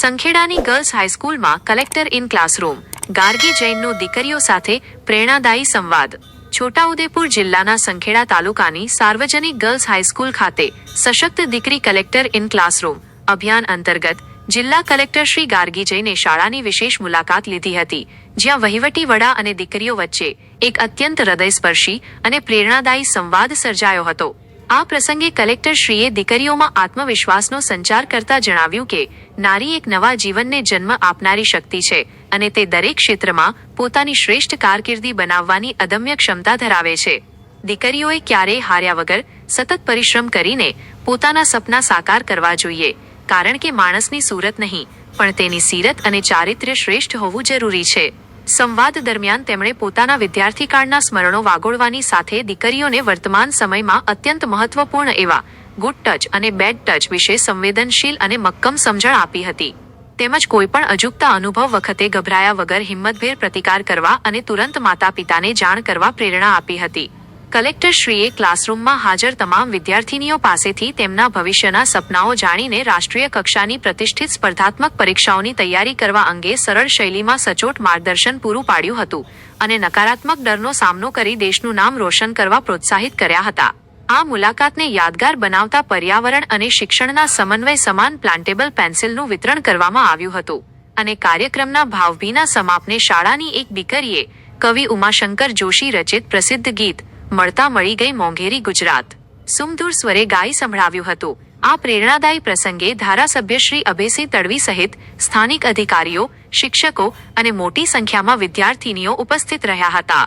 સંખેડાની girls હાઈસ્કૂલમાં collector in classroom, Gargi જૈનનો દીકરીઓ સાથે પ્રેરણાદાયી સંવાદ. છોટાઉદેપુર જિલ્લાના સંખેડા તાલુકાની સાર્વજનિક ગર્લ્સ હાઈસ્કૂલ ખાતે સશક્ત દીકરી કલેક્ટર ઇન ક્લાસરૂમ અભિયાન અંતર્ગત જિલ્લા કલેક્ટર શ્રી ગાર્ગી જૈને શાળાની વિશેષ મુલાકાત લીધી હતી, જ્યાં વહીવટી વડા અને દીકરીઓ વચ્ચે એક અત્યંત હૃદયસ્પર્શી અને પ્રેરણાદાયી સંવાદ સર્જાયો હતો. આ પ્રસંગે કલેક્ટરશ્રીએ દીકરીઓમાં આત્મવિશ્વાસનો સંચાર કરતા જણાવ્યું કે નારી એક નવા જીવનને જન્મ આપનારી શક્તિ છે અને તે દરેક ક્ષેત્રમાં પોતાની શ્રેષ્ઠ કારકિર્દી બનાવવાની અદમ્ય ક્ષમતા ધરાવે છે. દીકરીઓએ ક્યારેય હાર્યા વગર સતત પરિશ્રમ કરીને પોતાના સપના સાકાર કરવા જોઈએ, કારણ કે માણસની સુરત નહીં પણ તેની સીરત અને ચારિત્ર્ય શ્રેષ્ઠ હોવું જરૂરી છે. સંવાદ દરમિયાન તેમણે પોતાના વિદ્યાર્થીકાળના સ્મરણો વાગોળવાની સાથે દીકરીઓને વર્તમાન સમયમાં અત્યંત મહત્વપૂર્ણ એવા ગુડ ટચ અને બેડ ટચ વિશે સંવેદનશીલ અને મક્કમ સમજણ આપી હતી. તેમજ કોઈપણ અજુગતા અનુભવ વખતે ગભરાયા વગર હિંમતભેર પ્રતિકાર કરવા અને તુરંત માતા પિતાને જાણ કરવા પ્રેરણા આપી હતી. કલેક્ટરશ્રીએ ક્લાસરૂમમાં હાજર તમામ વિદ્યાર્થીનીઓ પાસેથી તેમના ભવિષ્યના સપનાઓ જાણીને રાષ્ટ્રીય કક્ષાની પ્રતિષ્ઠિત સ્પર્ધાત્મક પરીક્ષાઓની તૈયારી કરવા અંગે સરળ શૈલીમાં સચોટ માર્ગદર્શન પૂરું પાડ્યું હતું અને નકારાત્મક ડરનો સામનો કરી દેશનું નામ રોશન કરવા પ્રોત્સાહિત કર્યા હતા. આ મુલાકાતને યાદગાર બનાવતા પર્યાવરણ અને શિક્ષણના સમન્વય સમાન પ્લાન્ટેબલ પેન્સિલનું વિતરણ કરવામાં આવ્યું હતું અને કાર્યક્રમના ભાવભીના સમાપને શાળાની એક દીકરીએ કવિ ઉમાશંકર જોશી રચિત પ્રસિદ્ધ ગીત મળતા મળી ગઈ મોંઘેરી ગુજરાત સુમધુર સ્વરે ગાઈ સંભળાવ્યું હતું. આ પ્રેરણાદાયી પ્રસંગે ધારાસભ્ય શ્રી અભયસિંહ તડવી સહિત સ્થાનિક અધિકારીઓ, શિક્ષકો અને મોટી સંખ્યામાં વિદ્યાર્થીનીઓ ઉપસ્થિત રહ્યા હતા.